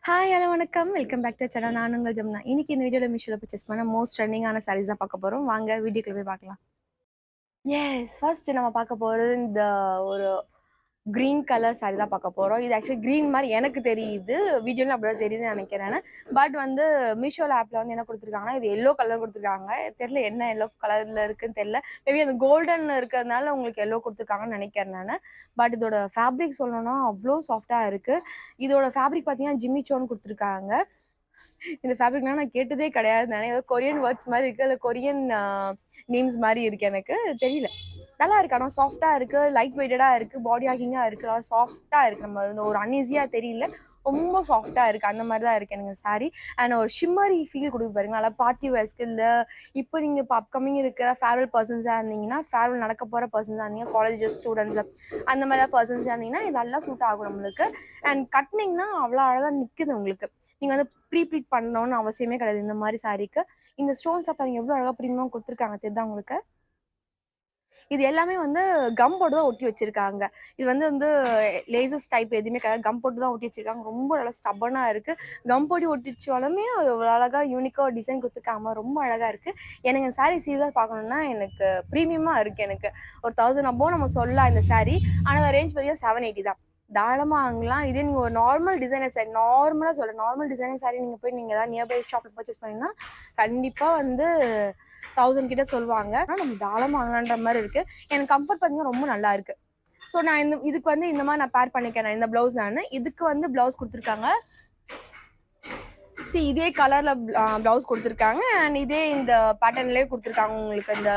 Hi hello வணக்கம். Welcome back to channel. நான் உங்கள் ஜமுனா. இன்னைக்கு இந்த வீடியோவில் மீஷோவில் பர்ச்சேஸ் பண்ண மோஸ்ட் ட்ரெண்டிங்கான சாரீஸ் தான் பார்க்க போகிறோம். வாங்க வீடியோக்குள்ள போய் பார்க்கலாம். எஸ், ஃபர்ஸ்ட் நம்ம பார்க்க போகிறது இந்த ஒரு க்ரீன் கலர் சாரி தான் பார்க்க போகிறோம். இது ஆக்சுவலி க்ரீன் மாதிரி எனக்கு தெரியுது, வீடியோவில் அப்படி தான் தெரியுதுன்னு நினைக்கிறேன். பட் வந்து மீஷோவில் ஆப்பில் வந்து என்ன கொடுத்துருக்காங்கன்னா, இது எல்லோ கலர் கொடுத்துருக்காங்க. தெரியல என்ன எல்லோ கலரில் இருக்குன்னு தெரியல. மேபி அந்த கோல்டன் இருக்கிறதுனால உங்களுக்கு எல்லோ கொடுத்துருக்காங்கன்னு நினைக்கிறேன் நான். பட் இதோட ஃபேப்ரிக் சொல்லணும்னா அவ்வளோ சாஃப்டாக இருக்குது. இதோட ஃபேப்ரிக் பார்த்தீங்கன்னா ஜிம்மிச்சோன்னு கொடுத்துருக்காங்க. இந்த ஃபேப்ரிக்னா நான் கேட்டதே கிடையாது. ஏதோ கொரியன் வேர்ட்ஸ் மாதிரி இருக்குது, இல்லை கொரியன் நேம்ஸ் மாதிரி இருக்குது, எனக்கு தெரியல. நல்லா இருக்கு, ஆனால் சாஃப்டாக இருக்குது, லைட் வெயிட்டடாக இருக்குது, பாடி ஹாக்கிங்காக இருக்குது, நல்லா சாஃப்டாக இருக்குது. நம்ம இந்த ஒரு அன்ஈஸியாக தெரியல, ரொம்ப சாஃப்டாக இருக்குது. அந்த மாதிரி தான் இருக்குது எனக்கு சாரி. அண்ட் ஒரு ஷிம்மரி ஃபீல் கொடுக்கு பாருங்க. நல்லா பார்ட்டி வேர்ஸ்க்கு இல்லை, இப்போ நீங்கள் இப்போ அப்கமிங் இருக்கிற ஃபேர்வெல் பர்சன்ஸாக இருந்தீங்கன்னா, ஃபேர்வெல் நடக்க போகிற பர்சன்ஸாக இருந்தீங்க, காலேஜ் ஸ்டூடெண்ட்ஸ் அந்த மாதிரி பர்சன்ஸாக இருந்தீங்கன்னா இது நல்லா சூட் ஆகும் நம்மளுக்கு. அண்ட் கட்னிங்னா அவ்வளோ அழகாக நிற்குது உங்களுக்கு. நீங்கள் வந்து ப்ளீட் பண்ணணும்னு அவசியமே கிடையாது இந்த மாதிரி சாரீக்கு. இந்த ஸ்டோன்ஸ்லாம் பாருங்க எவ்வளோ அழகாக ப்ரீமியமாக கொடுத்துருக்காங்க தெரியுதா உங்களுக்கு. இது எல்லாமே வந்து கம் போட்டு தான் ஒட்டி வச்சிருக்காங்க. இது வந்து லேசஸ் டைப் எதுவுமே கிடையாது, கம் போட்டு தான் ஒட்டி வச்சிருக்காங்க. ரொம்ப நல்லா ஸ்டப்பனாக இருக்குது. கம் போட்டு ஒட்டிச்சாலுமே அழகாக யூனிக்காக டிசைன் கொடுத்துருக்காங்க, ரொம்ப அழகாக இருக்குது. எனக்கு இந்த சாரீ சீரியஸாக பார்க்கணுன்னா எனக்கு ப்ரீமியமாக இருக்குது. எனக்கு ஒரு 1000 அபோவ் நம்ம சொல்லலாம் இந்த சாரீ. ஆனால் ரேஞ்ச் பார்த்தீங்கன்னா 780 தான். தாராளமாக வாங்கலாம். இதே நீங்கள் ஒரு நார்மல் டிசைனர் சாரி, நார்மலாக சொல்கிறேன், நார்மல் டிசைனர் சாரி நீங்கள் போய் நீங்கள் ஏதாவது நியர்பை ஷாப்பில் பர்ச்சேஸ் பண்ணிங்கன்னா கண்டிப்பாக வந்து 1000 கிட்ட சொல்லுவாங்க. ஆனால் நம்ம தாராளமாக வாங்கலான்ற மாதிரி இருக்குது. எனக்கு கம்ஃபர்ட் பார்த்தீங்கன்னா ரொம்ப நல்லா இருக்குது. ஸோ நான் இதுக்கு வந்து இந்த மாதிரி நான் பேர் பண்ணிக்கிறேன். இந்த ப்ளவுஸ் இதுக்கு வந்து ப்ளவுஸ் கொடுத்துருக்காங்க. இதே கலரில் ப்ளவுஸ் கொடுத்துருக்காங்க. அண்ட் இதே இந்த பேட்டர்ன்லேயே கொடுத்துருக்காங்க. உங்களுக்கு இந்த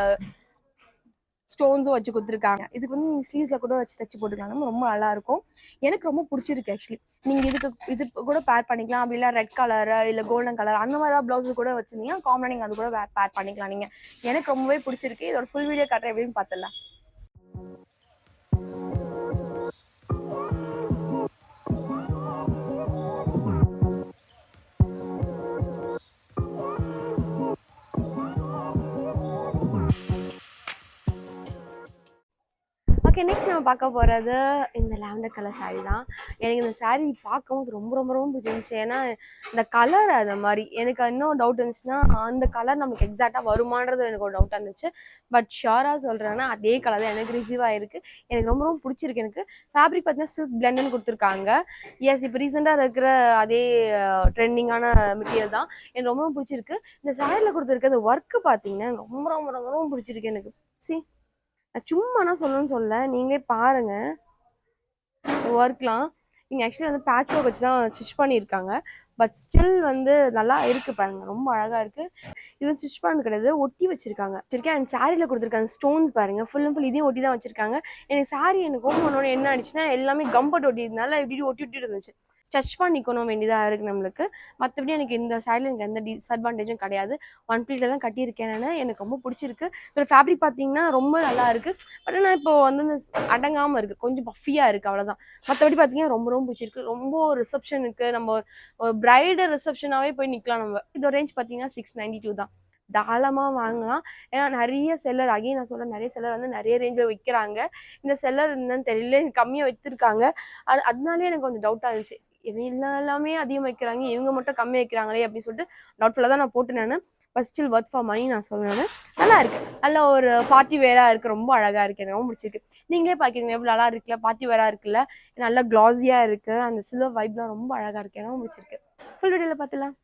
ஸ்டோன்ஸும் வச்சு கொடுத்துருக்காங்க. இதுக்கு வந்து நீங்கள் ஸ்லீவ்ஸில் கூட வச்சு தைச்சி போட்டுக்கலாம், ரொம்ப நல்லாயிருக்கும். எனக்கு ரொம்ப பிடிச்சிருக்கு ஆக்சுவலி. நீங்கள் இது கூட பேர் பண்ணிக்கலாம். அப்படி இல்லை ரெட் கலரு இல்லை கோல்டன் கலர் அந்த மாதிரி தான் ப்ளவுஸு கூட வச்சுருந்தீங்கன்னா காமனாக நீங்கள் அது கூட பேர் பண்ணிக்கலாம் நீங்கள். எனக்கு ரொம்பவே பிடிச்சிருக்கு. இதோட ஃபுல் வீடியோ காட்டுற எப்படின்னு பார்த்துடலாம். ஓகே, நெக்ஸ்ட் நம்ம பார்க்க போகிறது இந்த லாவெண்டர் கலர் சாரீ தான். எனக்கு இந்த சாரீ பார்க்கும்போது ரொம்ப ரொம்ப ரொம்ப பிடிச்சிருந்துச்சு. ஏன்னா இந்த கலர் அந்த மாதிரி எனக்கு இன்னும் டவுட் இருந்துச்சுன்னா, அந்த கலர் நமக்கு எக்ஸாக்டாக வருமானது எனக்கு ஒரு டவுட்டாக இருந்துச்சு. பட் ஷியோராக சொல்கிறேன்னா அதே கலர் தான் எனக்கு ரிசீவ் ஆகிருக்கு. எனக்கு ரொம்ப ரொம்ப பிடிச்சிருக்கு. எனக்கு ஃபேப்ரிக் பார்த்தீங்கன்னா சில்க் பிளெண்டுன்னு கொடுத்துருக்காங்க. எஸ், இப்போ ரீசெண்டாக இருக்கிற அதே ட்ரெண்டிங்கான மெட்டீரியல் தான். எனக்கு ரொம்ப பிடிச்சிருக்கு. இந்த சாரியில் கொடுத்துருக்க ஒர்க்கு பார்த்தீங்கன்னா ரொம்ப ரொம்ப ரொம்ப ரொம்ப பிடிச்சிருக்கு எனக்கு. சும்மா சொல்லணும்னு சொல்ல, நீங்களே பாருங்க ஒர்க்லாம். நீங்கள் ஆக்சுவலி வந்து பேட்ச் ஒர்க் வச்சு தான் ஸ்டிச் பண்ணியிருக்காங்க. பட் ஸ்டில் வந்து நல்லா இருக்குது பாருங்க, ரொம்ப அழகாக இருக்குது. இது வந்து ஸ்டிச் பண்ணது கிடையாது, ஒட்டி வச்சிருக்காங்க. சரிக்கா, அண்ட் சாரியில் கொடுத்துருக்காங்க ஸ்டோன்ஸ் பாருங்க, ஃபுல் அண்ட் ஃபுல் இதையும் ஒட்டி தான் வச்சிருக்காங்க. எனக்கு சாரி எனக்கு ஓப்பன் என்ன ஆயிடுச்சுன்னா எல்லாமே கம்பர்ட் ஒட்டியிருந்தால இப்படி ஒட்டி இருந்துச்சு. ஸ்டிச் பண்ணிக்கணும் வேண்டியதாக இருக்குது நம்மளுக்கு. மற்றபடி எனக்கு இந்த சாரியில் எனக்கு எந்த டிஸ்அட்வான்டேஜும் கிடையாது. ஒன் ப்ளீட்டில் தான் கட்டியிருக்கேன் நான். எனக்கு ரொம்ப பிடிச்சிருக்கு. ஸோ ஃபேப்ரிக் பார்த்தீங்கன்னா ரொம்ப நல்லா இருக்குது. பட் ஆனால் இப்போ வந்து அடங்காமல் இருக்குது, கொஞ்சம் பஃபியாக இருக்குது, அவ்வளோதான். மற்றபடி பார்த்தீங்கன்னா ரொம்ப ரொம்ப பிடிச்சிருக்கு. ரொம்ப ரிசப்ஷனுக்கு நம்ம பிரைடல் ரிசப்ஷனாகவே போய் நிற்கலாம் நம்ம. இதோட ரேஞ்ச் பார்த்தீங்கன்னா 692 தான். தாராளமாக வாங்கலாம். ஏன்னா நிறைய செல்லர், நான் சொல்கிறேன், நிறைய செல்லர் வந்து நிறைய ரேஞ்சில் விற்கிறாங்க. இந்த செல்லர் என்னன்னு தெரியல, கம்மியாக விற்றுருக்காங்க. அதனாலே எனக்கு கொஞ்சம் டவுட்டாக இருந்துச்சு, எல்லாமே அதிகமாக வைக்கிறாங்க, இவங்க மட்டும் கம்மியாக வைக்கிறாங்களே அப்படின்னு சொல்லிட்டு டவுட்ஃபுல்லாக தான் நான் போட்டு நான். But still worth for money நான் சொல்லுவேன். நல்லா இருக்கு, நல்ல ஒரு பார்ட்டி வேராக இருக்குது, ரொம்ப அழகாக இருக்குது, எனக்கு ரொம்ப பிடிச்சிருக்கு. நீங்களே பார்க்குறீங்க எவ்வளோ நல்லா இருக்குல்ல, பார்ட்டி வேராக இருக்குல்ல, நல்லா க்ளாஸியாக இருக்குது. அந்த சில்வர் வைப்லாம் ரொம்ப அழகாக இருக்குது, எனக்கு ரொம்ப பிடிச்சிருக்கு. ஃபுல் வீடியோவில் பார்த்துலாம்.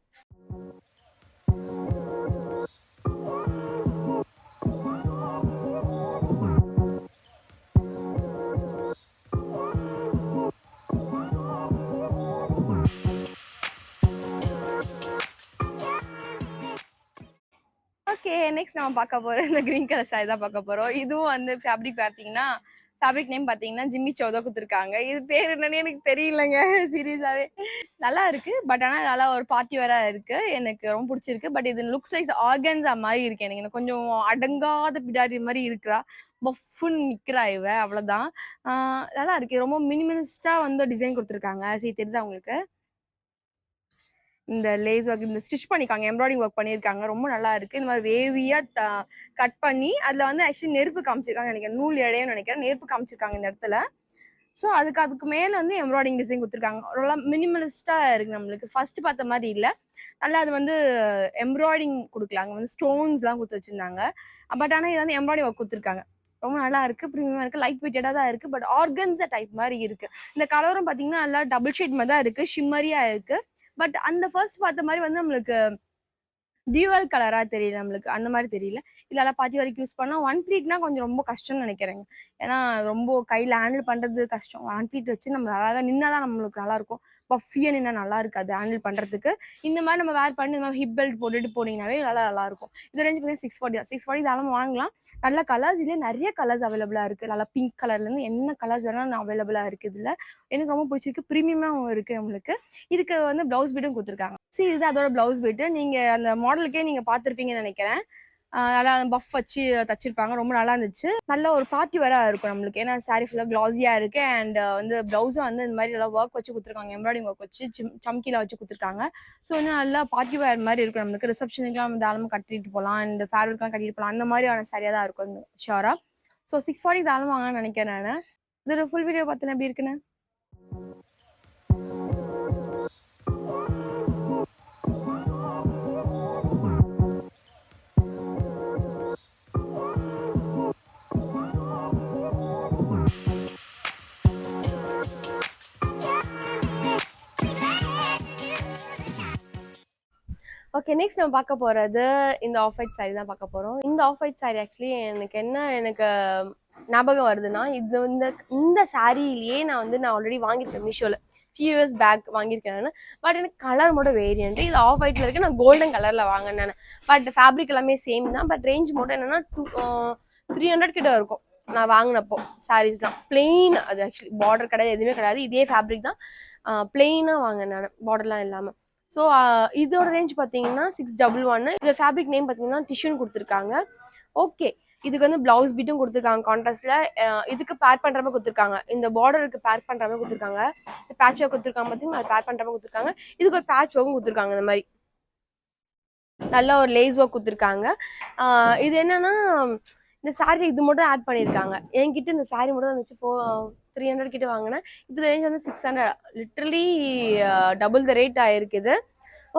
ஓகே, நெக்ஸ்ட் நம்ம பார்க்க போகிறோம் இந்த க்ரீன் கலர் சாரி தான் பார்க்க போகிறோம். இதுவும் வந்து ஃபேப்ரிக் பார்த்தீங்கன்னா, ஃபேப்ரிக் நேம் பார்த்தீங்கன்னா ஜிம்மிச்சோ தான் கொடுத்துருக்காங்க. இது பேர் என்னன்னு எனக்கு தெரியலங்க, சீரியஸாகவே. நல்லா இருக்குது. பட் ஆனால் நல்லா ஒரு பார்ட்டி வேராக இருக்குது, எனக்கு ரொம்ப பிடிச்சிருக்கு. பட் இது லுக்ஸ் லைஸ் ஆர்கன்ஸா மாதிரி இருக்குது. எனக்கு கொஞ்சம் அடங்காத பிடாரி மாதிரி இருக்கிறா, பஃபுன்னு நிற்கிறா இவ, அவ்வளோதான். நல்லா இருக்குது. ரொம்ப மினிமலிஸ்டாக வந்து டிசைன் கொடுத்துருக்காங்க. தெரியுதா உங்களுக்கு. இந்த லேஸ் ஒர்க், இந்த ஸ்டிச் பண்ணிருக்காங்க, எம்ப்ராய்டிங் ஒர்க் பண்ணியிருக்காங்க, ரொம்ப நல்லா இருக்கு. இந்த மாதிரி வேவியா கட் பண்ணி அதில் வந்து ஆக்சுவலி நெருப்பு காமிச்சிருக்காங்க நினைக்கிறேன், நூல் இடையன்னு நினைக்கிறேன், நெருப்பு காமிச்சிருக்காங்க இந்த இடத்துல. ஸோ அதுக்கு மேலே வந்து எம்ப்ராய்டிங் டிசைன் கொடுத்துருக்காங்க. ரொம்ப மினிமலிஸ்ட்டாக இருக்குது நம்மளுக்கு. ஃபர்ஸ்ட் பார்த்த மாதிரி இல்லை, நல்லா அது வந்து எம்ப்ராய்டிங் கொடுக்கலாங்க, வந்து ஸ்டோன்ஸ்லாம் கொடுத்து வச்சுருந்தாங்க. பட் ஆனால் இது வந்து எம்ப்ராய்டிங் ஒர்க் கொடுத்துருக்காங்க. ரொம்ப நல்லா இருக்குது, ப்ரீமியமாக இருக்குது, லைட் வெயிட்டடாக தான் இருக்குது. பட் ஆர்கன்ஸா டைப் மாதிரி இருக்குது. இந்த கலரும் பார்த்தீங்கன்னா நல்லா டபுள் ஷேட் மாதிரி தான் இருக்குது, ஷிம்மரியாக இருக்குது. பட் அந்த ஃபர்ஸ்ட் பார்த்த மாதிரி வந்து நம்மளுக்கு டியூவல் கலரா தெரியல நம்மளுக்கு, அந்த மாதிரி தெரியல. இதெல்லாம் பார்ட்டி வரைக்கும் யூஸ் பண்ணலாம். ஒன் ப்ளீட்னா கொஞ்சம் ரொம்ப கஷ்டம்னு நினைக்கிறேங்க. ஏன்னா ரொம்ப கையில் ஹேண்டில் பண்ணுறது கஷ்டம். ஒன் ப்ளீட் வச்சு நம்ம அழகாக நின்னா தான் நம்மளுக்கு நல்லா இருக்கும். பஃபியாக நின்னா நல்லா இருக்காது ஹேண்டில் பண்ணுறதுக்கு. இந்த மாதிரி நம்ம வேர் பண்ணி இந்த மாதிரி ஹிப் பெல்ட் போட்டுட்டு போனீங்கன்னாவே நல்லா இருக்கும். இது ரேஞ்ச் பார்த்தீங்கன்னா 640 தான். 640 தாராளமாக வாங்கலாம். நல்ல கலர்ஸ், இதுலேயே நிறைய கலர்ஸ் அவைலபிளாக இருக்குது. நல்லா பிங்க் கலர்லேருந்து என்ன கலர்ஸ் வேணாலும் அவைலபிளாக இருக்குது. இதில் எனக்கு ரொம்ப பிடிச்சிருக்கு, ப்ரீமியமாக இருக்குது நம்மளுக்கு. இதுக்கு வந்து ப்ளவுஸ் பீட்டும் கொடுத்துருக்காங்க. சரி, இது அதோட ப்ளவுஸ் பீட்டு. நீங்கள் அந்த மாடலுக்கே நீங்கள் பார்த்துருப்பீங்கன்னு நினைக்கிறேன். நல்லா பஃப் வச்சு தச்சிருப்பாங்க, ரொம்ப நல்லா இருந்துச்சு. நல்ல ஒரு பார்ட்டி வேராக இருக்கும் நம்மளுக்கு. ஏன்னா சாரீ ஃபுல்லாக க்ளாஸியாக இருக்குது. அண்ட் வந்து ப்ளவுஸும் வந்து இந்த மாதிரி எல்லாம் ஒர்க் வச்சு கொடுத்துருக்காங்க, எம்ப்ராய்டிங் ஒர்க் வச்சு சம்கியில் வச்சு கொடுத்துருக்காங்க. ஸோ இன்னும் நல்லா பார்ட்டி வேர் மாதிரி இருக்கும் நம்மளுக்கு. ரிசப்ஷனுக்குலாம் தாராளமாக கட்டிட்டு போகலாம், அண்ட் ஃபேர்வெல்க்கெலாம் கட்டிட்டு போகலாம். அந்த மாதிரியான சாரியாக தான் இருக்கும் ஷியோராக. ஸோ 640 தாராளமாக வாங்கன்னு நினைக்கிறேன் நான். இதோட ஃபுல் வீடியோ பார்த்தீங்கன்னா எப்படி இருக்குன்னு. ஓகே, நெக்ஸ்ட் நம்ம பார்க்க போகிறது இந்த ஆஃப் ஒயிட் சாரி தான் பார்க்க போகிறோம். இந்த ஆஃப் ஒயிட் சாரி ஆக்சுவலி எனக்கு ஞாபகம் வருதுன்னா, இந்த சாரியிலேயே நான் ஆல்ரெடி வாங்கியிருக்கேன் மீஷோவில். ஃபியூ இயர்ஸ் பேக் வாங்கியிருக்கேன் நான். பட் எனக்கு கலர் மட்டும் வேரியன்ட். இது ஆஃப் ஒயிட்டில் இருக்குது, நான் கோல்டன் கலரில் வாங்கினேன். பட் ஃபேப்ரிக் எல்லாமே சேம் தான். பட் ரேஞ்ச் மட்டும் என்னென்னா 300 கிட்ட இருக்கும் நான் வாங்கினப்போ. சாரீஸ்லாம் பிளெயின், அது ஆக்சுவலி பார்டர் கிடையாது, எதுவுமே கிடையாது, இதே ஃபேப்ரிக் தான். பிளெயினாக வாங்கினேன் நான், பார்டர்லாம் இல்லாமல். ஸோ இதோட ரேஞ்ச் பார்த்தீங்கன்னா 611. இதில் ஃபேப்ரிக் நேம் பார்த்தீங்கன்னா டிஷ்யூன்னு கொடுத்துருக்காங்க. ஓகே, இதுக்கு வந்து ப்ளவுஸ் பீட்டும் கொடுத்துருக்காங்க கான்ட்ராஸ்ட்ல. இதுக்கு பேர் பண்ணுற மாதிரி கொடுத்துருக்காங்க, இந்த பார்டருக்கு பேர் பண்ணுற மாதிரி கொடுத்துருக்காங்க. இந்த பேட்ச் ஒர்க் கொடுத்துருக்காங்க பார்த்தீங்கன்னா, அது பேர் பண்ணுற மாதிரி கொடுத்துருக்காங்க. இதுக்கு ஒரு பேட்ச் ஒர்க்கும் கொடுத்துருக்காங்க. இந்த மாதிரி நல்ல ஒரு லேஸ் ஒர்க் கொடுத்துருக்காங்க. இது என்னன்னா, இந்த சாரீ இது மட்டும் ஆட் பண்ணியிருக்காங்க. என்கிட்ட இந்த சாரீ மட்டும் தான் இருந்துச்சு. 300 கிட்ட வாங்கினேன். இப்போ ரேஞ்ச் வந்து 600. லிட்ரலி டபுள் த ரேட் ஆயிருக்குது.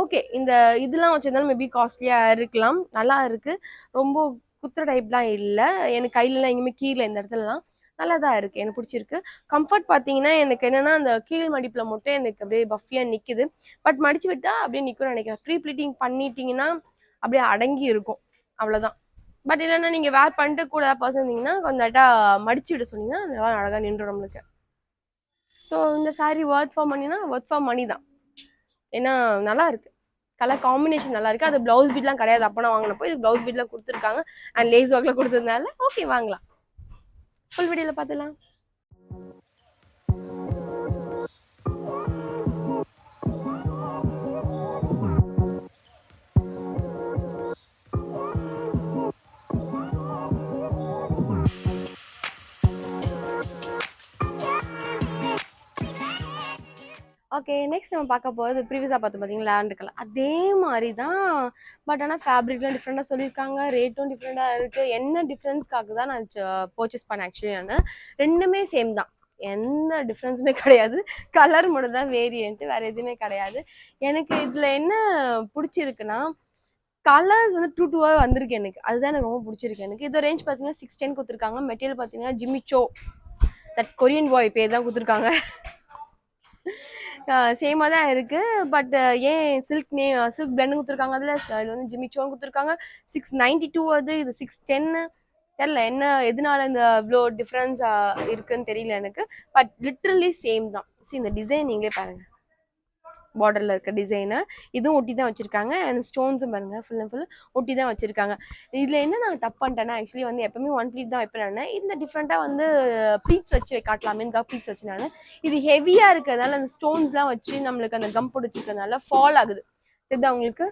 ஓகே, இந்த இதெல்லாம் வச்சிருந்தாலும் மேபி காஸ்ட்லியாக இருக்கலாம். நல்லா இருக்குது, ரொம்ப குத்துற டைப்லாம் இல்லை. எனக்கு கையிலலாம் எங்கேயுமே கீழே இந்த இடத்துலலாம் நல்லா தான் இருக்குது, எனக்கு பிடிச்சிருக்கு. கம்ஃபர்ட் பார்த்தீங்கன்னா எனக்கு என்னென்னா, அந்த கீழ் மடிப்பில் மட்டும் எனக்கு அப்படியே பஃபியாக நிற்குது. பட் மடிச்சு விட்டால் அப்படியே நிற்கும்னு நினைக்கிறேன். ப்ரீ ப்ளீட்டிங் பண்ணிட்டீங்கன்னா அப்படியே அடங்கி இருக்கும், அவ்வளோதான். பட் இல்லைன்னா நீங்கள் வேர் பண்ணிட்டு கூட பர்சன் இருந்தீங்கன்னா கொஞ்சம் லைட்டாக மடிச்சு விட சொன்னீங்கன்னா நல்லா அழகாக நின்றுடும் நம்மளுக்கு. ஸோ இந்த சாரீ ஒர்த் ஃபார் மணினா ஒர்த் ஃபார் மணி தான். ஏன்னா நல்லா இருக்கு, கலர் காம்பினேஷன் நல்லா இருக்கு. அது ப்ளவுஸ் பீட்லாம் கிடையாது, அப்போ நான் வாங்கினப்போ. இது ப்ளவுஸ் பீட்லாம் கொடுத்துருக்காங்க அண்ட் லேஸ் ஒர்க்ல கொடுத்துருந்தால ஓகே வாங்கலாம். ஃபுல் வீடியோவில் பார்த்துலாம். ஓகே, நெக்ஸ்ட் நம்ம பார்க்க போகிறது ப்ரீவியஸாக பார்த்தோம் பார்த்தீங்கன்னா லேவண்டர் கலர். அதே மாதிரி தான், பட் ஆனால் ஃபேப்ரிக்லாம் டிஃப்ரெண்ட்டாக சொல்லியிருக்காங்க, ரேட்டும் டிஃப்ரெண்ட்டாக இருக்குது. என்ன டிஃப்ரென்ஸ்க்காக தான் நான் பர்ச்சேஸ் பண்ணேன் ஆக்சுவலி. நான் ரெண்டுமே சேம் தான், எந்த டிஃப்ரென்ஸுமே கிடையாது. கலர் மட்டும் தான் வேரியன்ட்டு, வேறு எதுவுமே கிடையாது. எனக்கு இதில் என்ன பிடிச்சிருக்குன்னா, கலர்ஸ் வந்து 2 வந்திருக்கு எனக்கு, அதுதான் எனக்கு ரொம்ப பிடிச்சிருக்கு. எனக்கு இதோ ரேஞ்ச் பார்த்தீங்கன்னா 610 கொடுத்துருக்காங்க. மெட்டீரியல் பார்த்தீங்கன்னா ஜிமிச்சோ, தட் கொரியன் பாய் பேர் தான் கொடுத்துருக்காங்க. சேமாக தான் இருக்குது. பட் ஏன் சில்க் பிளெண்ட் கொடுத்துருக்காங்க, அதில் இது வந்து ஜிமிச்சோன்னு கொடுத்துருக்காங்க. 692 அது, இது 610. தெரியல என்ன எதனால இந்த இவ்வளோ டிஃப்ரென்ஸ் இருக்குன்னு தெரியல எனக்கு. பட் லிட்ரலி சேம் தான். சரி, இந்த டிசைன் நீங்களே பாருங்கள், பார்டரில் இருக்க டிசைனு இதுவும் ஒட்டி தான் வச்சுருக்காங்க. அண்ட் ஸ்டோன்ஸும் பாருங்கள், ஃபுல் அண்ட் ஃபுல் ஒட்டி தான் வச்சுருக்காங்க. இதில் என்ன நான் தப்பு பண்ணிட்டேன்னா, ஆக்சுவலி வந்து எப்பவுமே ஒன் ப்ளீட் தான் வைப்பேன் நான். இந்த டிஃப்ரெண்ட்டாக வந்து ப்ளீட்ஸ் வச்சு காட்டலாமேன்னு ப்ளீட்ஸ் வச்சு நான். இது ஹெவியாக இருக்கிறதுனால அந்த ஸ்டோன்ஸ்லாம் வச்சு நம்மளுக்கு அந்த கம் பிடிச்சிக்கிறதுனால ஃபால் ஆகுது. இது அவங்களுக்கு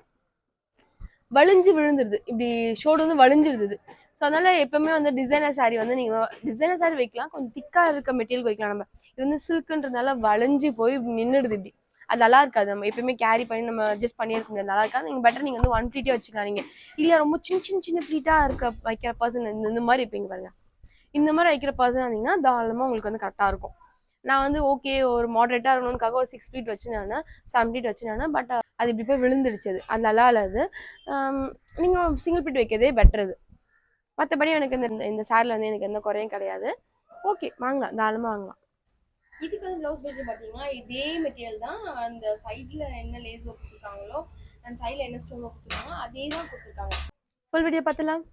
வலிஞ்சு விழுந்துருது, இப்படி ஷோல்டர் வந்து வலிஞ்சிருது. ஸோ அதனால் எப்போவுமே வந்து டிசைனர் சாரீ வந்து நீங்கள் டிசைனர் சாரீ வைக்கலாம், கொஞ்சம் திக்காக இருக்க மெட்டீரியல் வைக்கலாம். நம்ம இது வந்து சில்க்குன்றதுனால வளைஞ்சு போய் நின்றுடுது இப்படி, அது நல்லா இருக்காது. நம்ம எப்பயுமே கேரி பண்ணி நம்ம அட்ஜஸ்ட் பண்ணியிருக்க முடியாது, நல்லா இருக்காது. நீங்கள் பெட்டர் நீங்கள் வந்து ஒன் ப்ளீட்டே வச்சுக்கலாம். நீங்கள் இல்லை ரொம்ப சின்ன ப்ளீட்டாக இருக்க வைக்கிற பர்சன் இந்த மாதிரி வைப்பீங்க பாருங்க, இந்த மாதிரி வைக்கிற பர்சன் இருந்தீங்கன்னா தாராளமாக உங்களுக்கு வந்து கரெக்டாக இருக்கும். நான் வந்து ஓகே ஒரு மாடரேட்டாக இருக்கணுக்காக ஒரு 6 ப்ளீட் வச்சு நான் 7 ப்ளீட் வச்சு நான், பட் அது இப்படி போய் விழுந்துடுச்சு. அது நல்லா இல்லை. அது நீங்கள் சிங்கிள் ப்ளீட் வைக்கிறதே பெட்டர். மற்றபடி எனக்கு இந்த சாரில் வந்து எனக்கு எந்த குறையும் கிடையாது. ஓகே, வாங்கலாம், தாராளமாக வாங்கலாம். இதுக்கு வந்து ப்ளவுஸ் மெட்டீரியல் பார்த்தீங்கன்னா இதே மெட்டீரியல் தான். அந்த சைடில் என்ன லேஸ் ஒர்க் கொடுத்துருக்காங்களோ, அந்த சைடில் என்ன ஸ்டோன் ஒர்க் கொடுத்துருக்காங்களோ அதே தான் கொடுத்துருக்காங்க. ஃபுல் வீடியோ பார்த்துலாம்.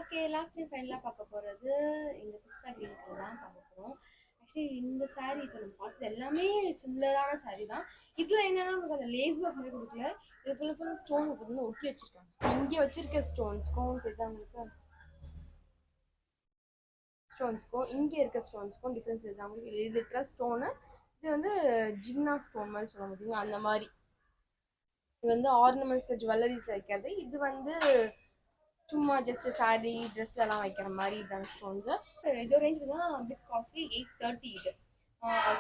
ஓகே, லாஸ்ட் டைம் ஃபைனலாக பார்க்க போகிறது இந்த பிஸ்தா கிரீன் கலர் தான் பார்க்க போகிறோம். ஆக்சுவலி இந்த சாரீ இப்போ நம்ம பார்த்தது எல்லாமே சிமிலரான சாரீ தான். இதில் என்னென்னா நமக்கு அந்த லேஸ் ஒர்க் மாதிரி கொடுக்கல, இது ஃபுல்லாக ஸ்டோன் ஒர்க் வந்து ஒட்டி வச்சுருக்காங்க. இங்கே வச்சிருக்க ஸ்டோன்ஸ்க்கும் தெரியாதவங்களுக்கு ஸ்டோன்ஸ்க்கும் இங்கே இருக்க ஸ்டோன்ஸ்க்கும் டிஃப்ரென்ஸ் இருக்குது. அவங்களுக்கு இது இருக்கிற ஸ்டோனு இது வந்து ஜிம்னா ஸ்டோன் மாதிரி சொல்ல முடியுங்க. அந்த மாதிரி இது வந்து ஆர்னமெண்ட்ஸில் ஜுவல்லரிஸில் வைக்கிறது. இது வந்து சும்மா ஜஸ்ட் சாரீ ட்ரெஸ்லலாம் வைக்கிற மாதிரி இதான ஸ்டோன்ஸு. இது ரேஞ்ச் பார்த்தீங்கன்னா பிட் காஸ்ட்லி 830. இது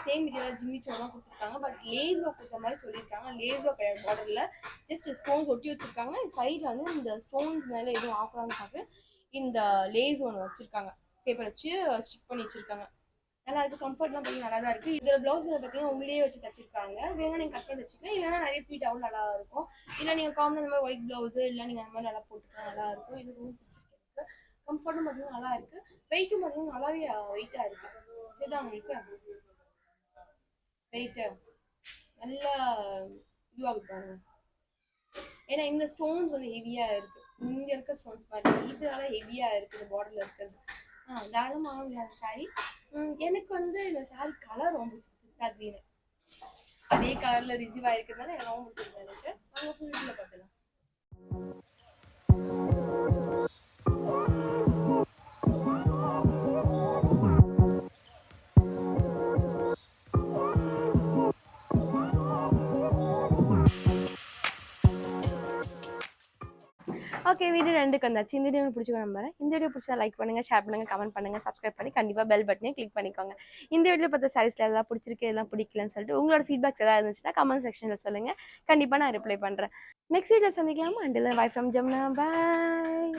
சேம் மெட்டீரியல் ஜிம்மி ஸ்டோன்லாம் கொடுத்துருக்காங்க. பட் லேஸ் ஒர்க் கொடுத்த மாதிரி சொல்லியிருக்காங்க. லேஸ் ஒர்க் கிடையாது, பார்டரில் ஜஸ்ட் ஸ்டோன்ஸ் ஒட்டி வச்சுருக்காங்க. சைடில் வந்து இந்த ஸ்டோன்ஸ் மேலே எதுவும் ஆக்கலான்னு பார்த்து இந்த லேஸ் ஒன்று வச்சுருக்காங்க, பேப்பர் வச்சு ஸ்டிக் பண்ணி வச்சுருக்காங்க. நல்லா இருக்குது, கம்ஃபர்ட்லாம் பார்த்தீங்கன்னா நல்லா தான் இருக்குது. இதோட ப்ளவுஸ் பார்த்தீங்கன்னா உள்ளே வச்சு தச்சிருக்காங்க. வேணா நீங்கள் கட் பண்ணி வச்சுக்கலாம், இல்லைனா நிறைய ப்ளீட்டாகவும் நல்லா இருக்கும். இல்லை நீங்கள் காமன் அந்த மாதிரி ஒயிட் ப்ளவுஸு இல்லை நீங்கள் அந்த மாதிரி நல்லா போட்டுக்கலாம், நல்லா இருக்கும். இது ரொம்ப பிடிச்சிருக்கு. கம்ஃபர்ட்டும் பார்த்தீங்கன்னா நல்லா இருக்குது. வெயிட்டும் பார்த்தீங்கன்னா நல்லாவே வெயிட்டாக இருக்குது. இதுதான் உங்களுக்கு வெயிட்டு நல்லா இதுவாக பாருங்க. ஏன்னா இந்த ஸ்டோன்ஸ் வந்து ஹெவியாக இருக்குது. இங்கே இருக்க ஸ்டோன்ஸ் மாதிரி இதனால ஹெவியாக இருக்குது பார்டரில் இருக்கிறது. தாராளமாக வாங்கலாம் சாரீ. எனக்கு வந்து இந்த சாரீ கலர் ரொம்ப பிடிச்சிருக்கு, பிஸ்தா க்ரீனு. அதே கலரில் ரிசீவ் ஆகிருக்கிறதுனால எனக்கு ரொம்ப பிடிச்சிருக்கு. எனக்கு நாங்கள் ஃபுல் வீட்டில் பார்த்துலாம். ஓகே, வீடியோ ரெண்டுக்கு வந்தாச்சு. இந்த வீடியோ பிடிச்சிக்க நம்புறேன். இந்த வீடியோ பிடிச்சா லைக் பண்ணுங்கள், ஷேர் பண்ணுங்கள், கமெண்ட் பண்ணுங்கள், சப்ஸ்கிரைப் பண்ணி கண்டிப்பாக பெல் பட்டனையும் கிளிக் பண்ணிக்கோங்க. இந்த வீடியோ பார்த்த சாரீஸ்ல எல்லாம் பிடிச்சிருக்கு, எல்லாம் பிடிக்கலன்னு சொல்லிட்டு உங்களோட ஃபீட்பேக்ஸ் எதாவது இருந்துச்சுன்னா கமெண்ட் செக்ஷனில் சொல்லுங்கள். கண்டிப்பாக நான் ரிப்ளை பண்ணுறேன். நெக்ஸ்ட் வீடியோ சந்திக்கலாமா? Until bye from Jamuna. Bye.